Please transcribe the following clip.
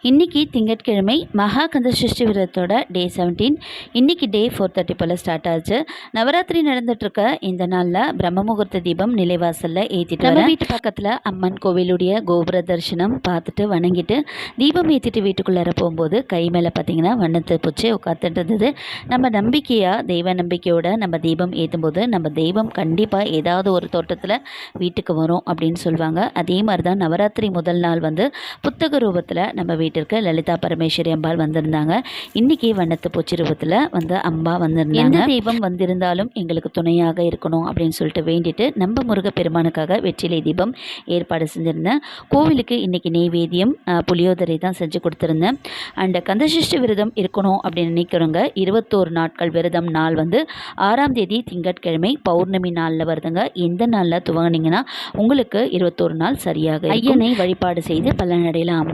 இன்றைக்கி திங்கட்கிழமை மகா கந்தசஷ்டி விரதத்தோட டே 17. இன்றைக்கி டே 4:30 போல் ஸ்டார்ட் ஆச்சு. நவராத்திரி நடந்துகிட்ருக்க இந்த நாளில் பிரம்ம முகூர்த்த தீபம் நிலைவாசலில் ஏற்றிட்டு நம்ம வீட்டு பக்கத்தில் அம்மன் கோவிலுடைய கோபுர தரிசனம் பார்த்துட்டு வணங்கிட்டு தீபம் ஏற்றிட்டு வீட்டுக்குள்ளார போகும்போது கை மேலே பார்த்திங்கன்னா வண்ணத்தை பூச்சி உட்காந்துட்டு இருந்தது. நம்ம நம்பிக்கையாக தெய்வ நம்பிக்கையோட நம்ம தீபம் ஏற்றும் போது நம்ம தெய்வம் கண்டிப்பாக ஏதாவது ஒரு தோட்டத்தில் வீட்டுக்கு வரும் அப்படின்னு சொல்லுவாங்க. அதே மாதிரி தான் நவராத்திரி முதல் நாள் புத்தக ரூபத்தில் நம்ம வீட்டிற்கு லலிதா பரமேஸ்வரி அம்பாள் வந்திருந்தாங்க. இன்றைக்கி வண்ணத்து பூச்சி ரூபத்தில் அம்பா வந்திருந்தாங்க. எந்த தெய்வம் வந்திருந்தாலும் எங்களுக்கு துணையாக இருக்கணும் அப்படின்னு சொல்லிட்டு வேண்டிட்டு நம்ம முருகப்பெருமானுக்காக வெற்றிலை தீபம் ஏற்பாடு செஞ்சுருந்தேன். கோவிலுக்கு இன்றைக்கி நெய்வேத்தியம் புளியோதரை தான் செஞ்சு கொடுத்துருந்தேன். அண்ட் கந்தசஷ்டி விரதம் இருக்கணும் அப்படின்னு நினைக்கிறவங்க 21 நாட்கள் விரதம் நாள் 6ஆம் தேதி திங்கட்கிழமை பௌர்ணமி நாளில் வருதுங்க. எந்த நாளில் துவங்கினீங்கன்னா உங்களுக்கு 21 நாள் சரியாக ஐயனை வழிபாடு செய்து பலனடையலாம்.